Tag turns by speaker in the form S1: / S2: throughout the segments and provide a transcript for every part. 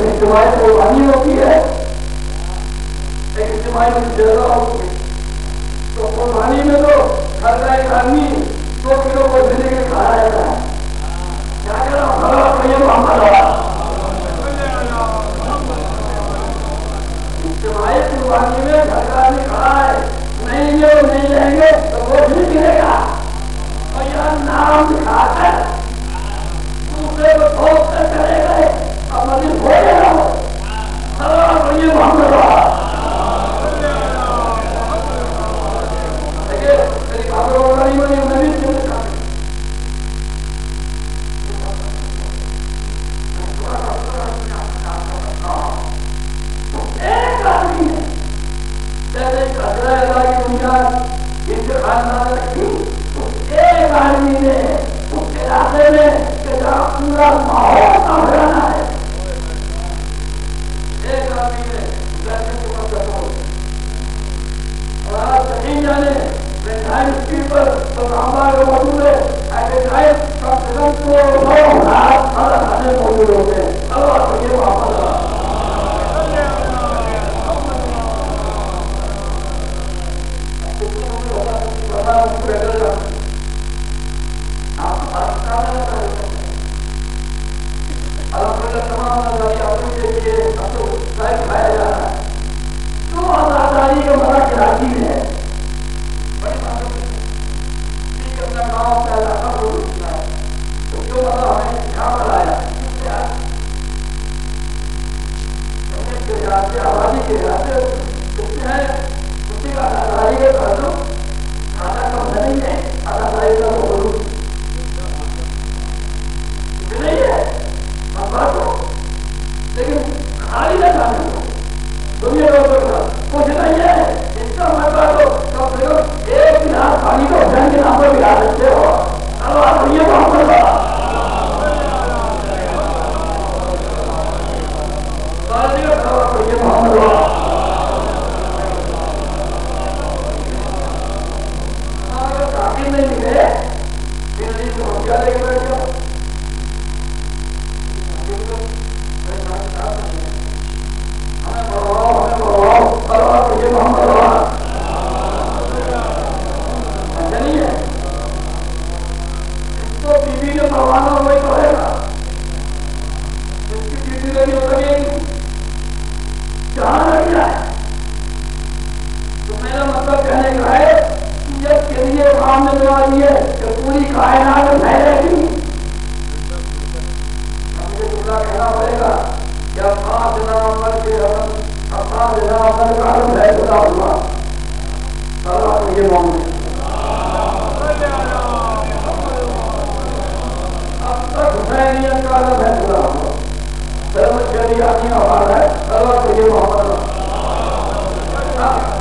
S1: इज्तिमाई कुर्बानी होती है, एक इज्तिमाई में जजा होती है। तो कुर्बानी में तो हर का एक आदमी 2 किलो को देने के खाया जाता है। क्या कह रहा हूँ? ये मोहम्मद इज्तिमाई कुर्बानी में घर का आदमी खड़ा है, नहीं जो नहीं लेंगे तो वो भी गिरेगा। और यह नाम दिखाकर दूसरे को ठोक कर करेगा, अब मजीद हो जाएगा वो। ये मोहम्मद देखिए मेरी बातों नहीं बनी, मैं भी एक आदमी ने जैसे खतरा की बुनियाद इनके खानदान रखी, एक आदमी ने उसके इलाके में जहाँ पूरा माहौल संभलाना है, एक आदमी ने जैसे और आप नहीं जाने स्पीड पर तो मौजूद है, ऐसे जाए कम से कम 2,000 खाने मौजूद होते हैं। अब ये वापस खाया जा रहा है जो आजादी का मजा कराची में है। बड़ी बात अपना गाँव का इलाका तो जो मजा हमें यहाँ पर आया आबादी के लिहाज से उसमें है, उसी का आजादी के पहलू खाना कम नहीं है, आजादी का बोलू नहीं है बात हो, लेकिन खाली न खाने को दुनिया का कुछ नहीं है। इसका मतलब तो कम से कम एक गिलास पानी तो जन के नाम पर गिरा सकते हो। अब ये बहुत बड़ा ये मोहम्मद काफी नहीं मिले दिल्ली को हथियार लेके बैठ जाओ। ये मोहम्मद ऐसा नहीं है, इसको बीबी ने परवाना वही कहेगा, इसकी बीबी को नहीं लगेगी जहां लग जाए। तो मेरा मतलब कहने का है कि जब के लिए सामने जो आई है कि पूरी कायनात फैलेगी, मुझे खुला कहना पड़ेगा कि अब 5 नवंबर के है खुदा हुआ ये मामले अब तक हुसैनियत का अलग है खुदा हुआ शरीआती आवाज है अल्लाह ये मोहम्मद।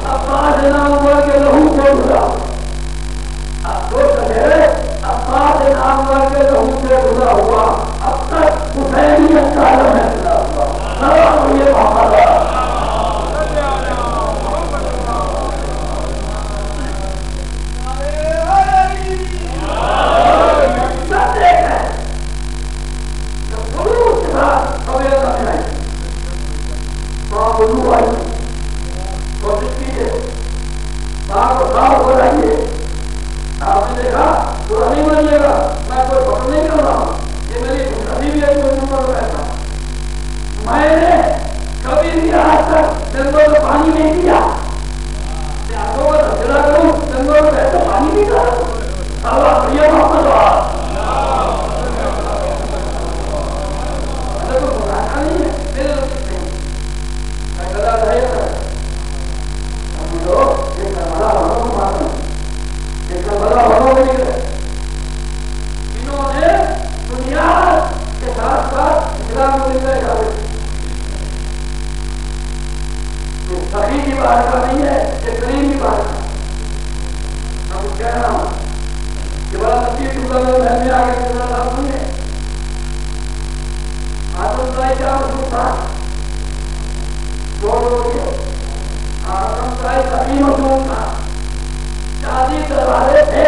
S1: अब 5 नवंबर के लहू से खुदा, अब 2 सवेरे अब 5 नवंबर के लहू से खुदा हुआ, अब तक हुसैनियत का अलग है खुदा हुआ ये मोहम्मद। आपने देखा तो नहीं मानिएगा, मैं कोई पसंद नहीं कर रहा हूँ, ये मेरी अभी भी एक रहता हूँ। मैंने कभी भी आज तक जंगलों में पानी नहीं दिया, आंखों का धजला करूँ जंगलों में रहते पानी नहीं करूँ। अल्लाह ये मोहम्मद तो बुराना नहीं है, मेरे मैं गला रहेगा इन्होंने दुनिया के साथ साथ इस्लाम को लेकर जावे सभी की बात का नहीं है, ये करीम की बात का। अब कह रहा हूं कि बड़ा नसीब में आगे सुनिए आदम क्या मसूद था, आदम सही मसूद था, शादी करवाए थे,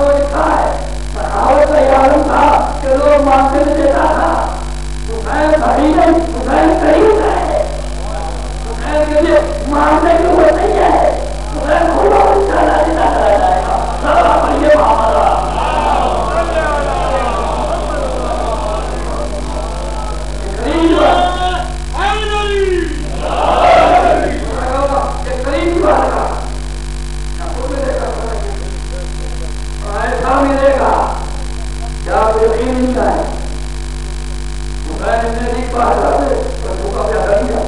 S1: लिखा है सखावत का आलम था कि लोग मांगते देता था। मैंने नहीं कहा तो धोखा क्या कर दिया।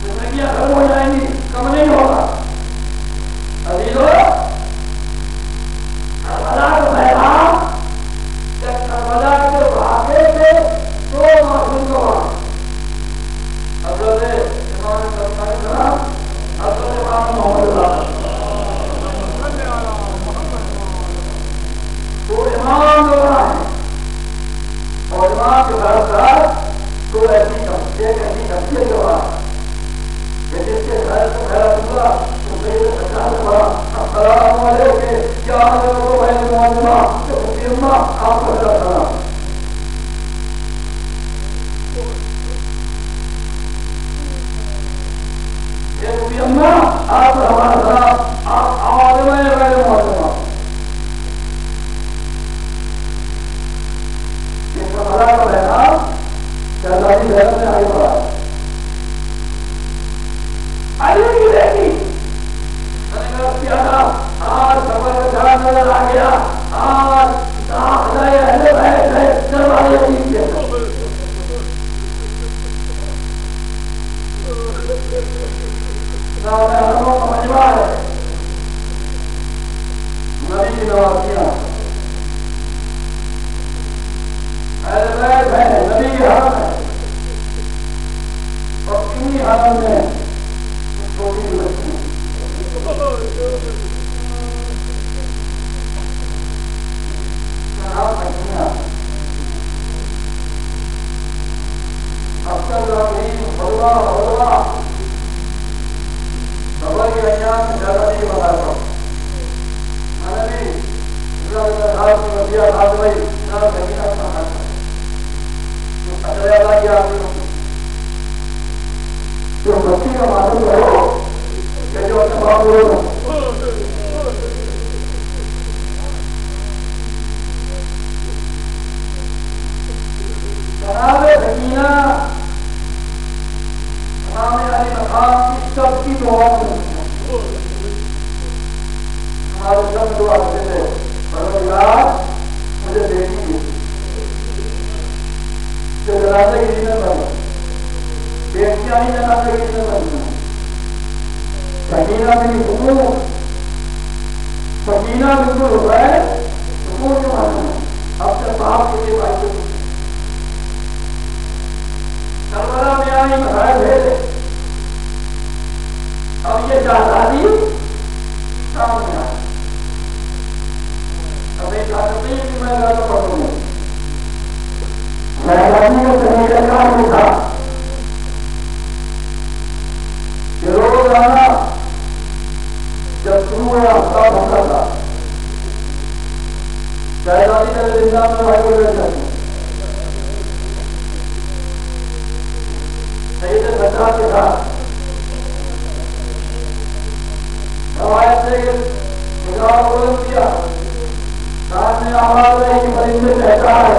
S1: जिंदगी खत्म हो जाएंगी, कम नहीं होगा। अभी लो करबला को पैगाम, जब करबला के भागे थे तो मासूम को हज़रत इमाम सल्लल्लाहु हज़रत इमाम मोहम्मद वो इमाम लोग हैं और इमाम के साथ तो ऐसी तस्वीर जो जिसके घर को खैर हुआ तो मेरे सरकार हुआ अस्सलाम वालेकुम क्या हाल है वो भाई मोहम्मद तो फिरमा आप बता सलाम ये फिरमा आप हमारा सलाम आप आवाज में भाई मोहम्मद ये हमारा रहना शहजादी घर में आई हुआ अरे की देखी प्यारा आज सफर में खड़ा नजर आ गया। आज दरवाजे मजबा है नबी की नवाजियां है नबी की हरम है और इन्हीं हरम में छोटी बच्ची अक्सर खबर के अज्ञान में ज्यादा नहीं बताता मैंने भी जो बच्ची का मालूम करो जो अपने बाप लोग सकीना हमारे मकाम की सबकी दुआ हमारे सब दुआ करते थे परवरदिगार मुझे बेटी जो जनाजे की जीवन बनी बेटियां ही जनाजे की जीवन बनी सकीना मेरी हुकूम सकीना बिल्कुल हो रहा है हुकूम के मालूम अब तक बाप के लिए बात करबला में आई मसाइल भेजे अब ये शहजादी सामने आई अब एक चाहती है कि मैं ज्यादा पढ़ूंगा शहजादी का तरीका कार भी था कि रोजाना जब शुरू हुआ हफ्ता होता था शहजादी का जिंदा में भाई को बैठ जाती घटना के साथ रवायत से दिया सामने आवाज रही कि परिंदे कहता है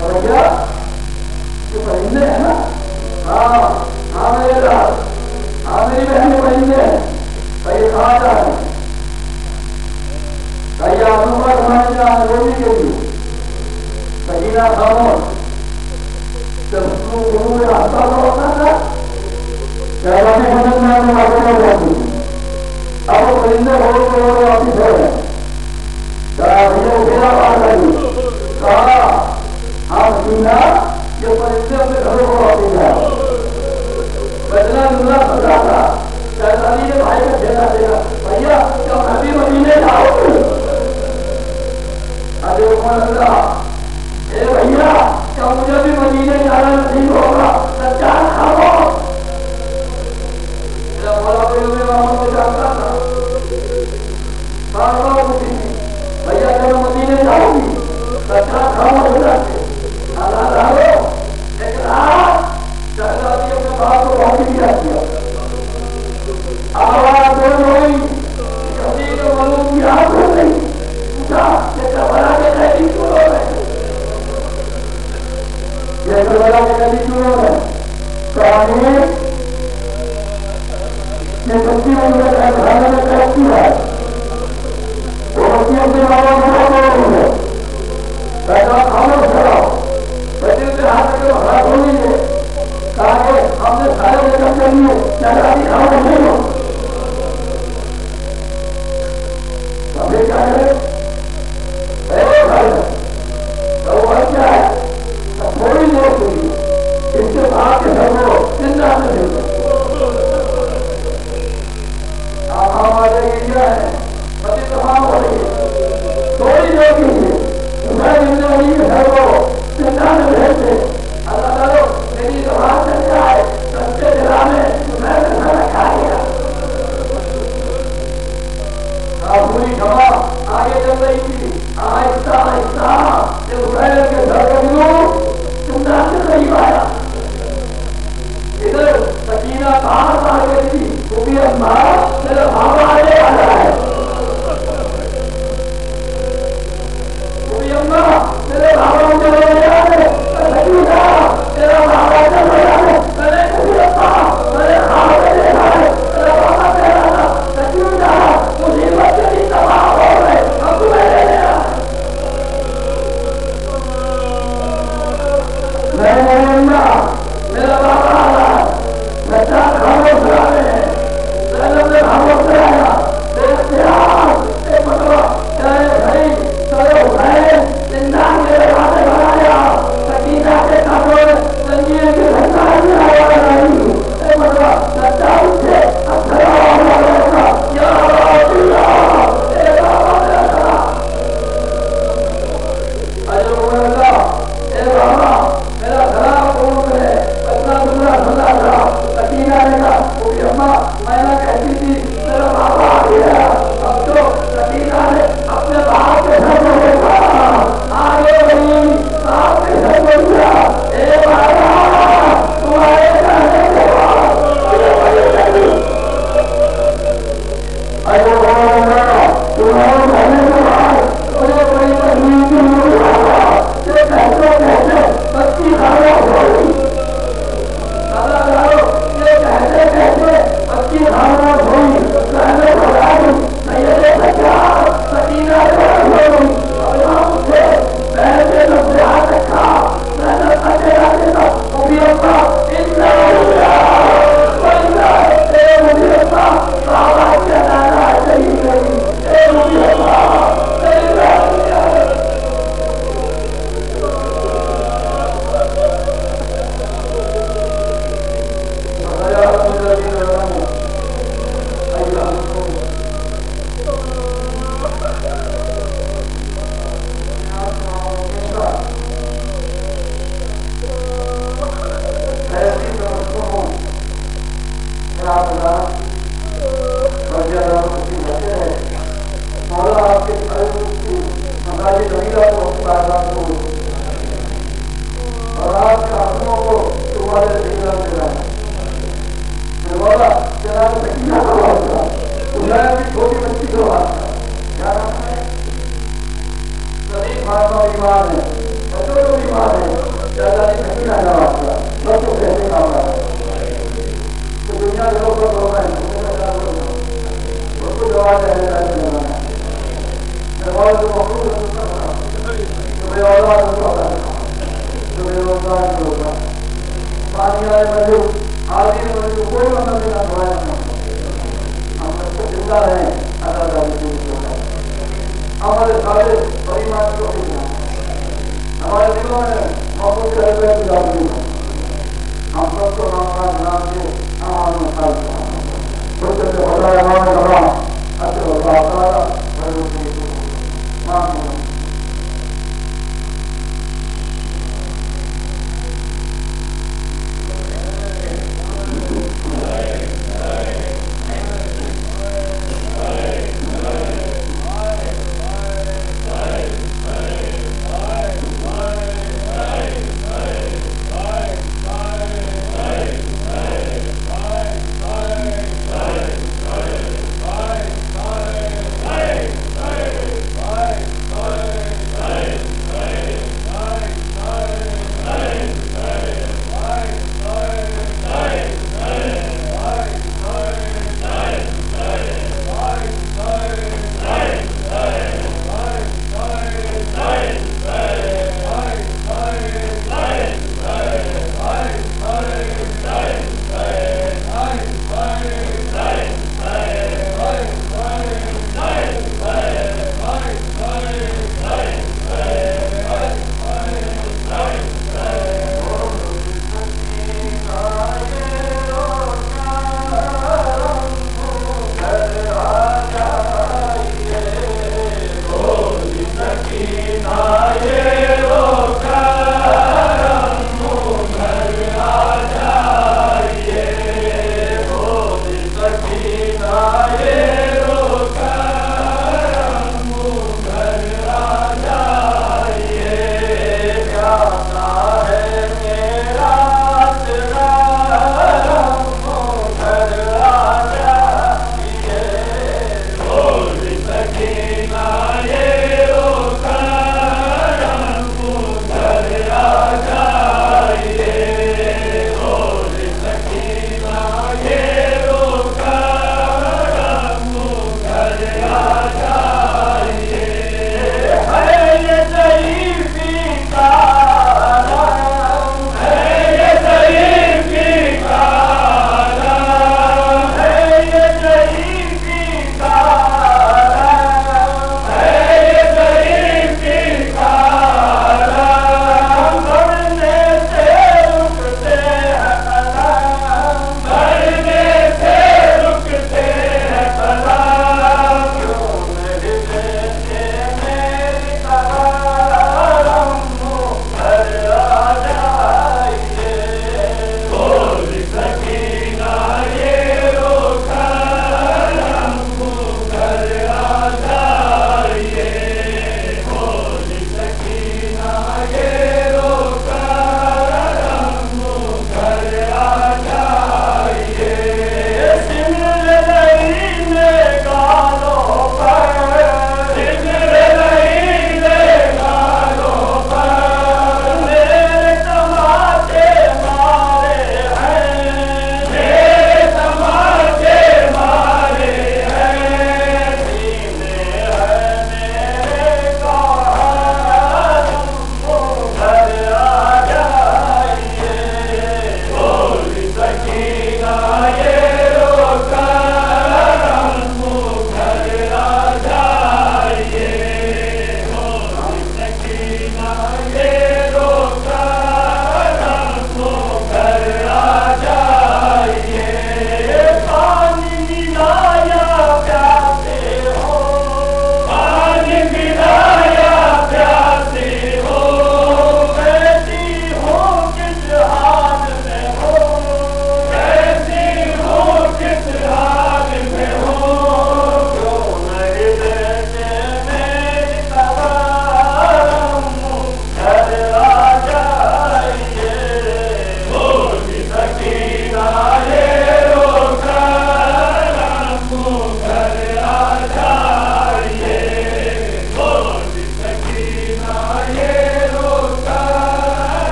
S1: भैया ये परिंदे है ना हाँ हाँ मेरे हाँ मेरी बहन परिंदे है कहीं कहा जा रहे कहीं आसमान हमारे यहाँ रोटी के लिए सकीना खामोश जब गुरु में रास्ता होता था शहजादी मदद में हमें वापस हो जाती अब वो परिंदे हो वापिस हो गए भैया उठेरा बात आई कहा हाँ सकीना ये परिंदे अपने घरों को वापिस जाए बचना दुल्ला फंसा था शहजादी ने भाई को खेला देगा भैया जब नबी मदीने जाओ अरे भैया क्या मुझे भी मदीने जाना नहीं होगा सच्चा खाओ मेरा बड़ा को जानता था बार बार भैया जब मैं मदीने जाऊंगी सच्चा खाओ एक रात शहजादी अपने बाप को बहुत दिया आवाज हुई कभी तो मालूम याद हो गई पूछा बना के नहीं क्यों हो रहे ये करबला के नबी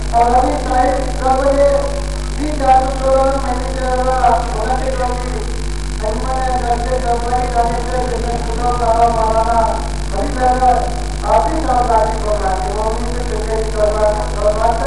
S1: और अभी साइड जब ये भी जादू प्रोग्राम मैंने होना के लिए अनुमान घर से जबरी जाने से जैसे सुनो सारा माराना अभी लगा आप ही साथ गाड़ी प्रोग्राम के वो भी से चले करवा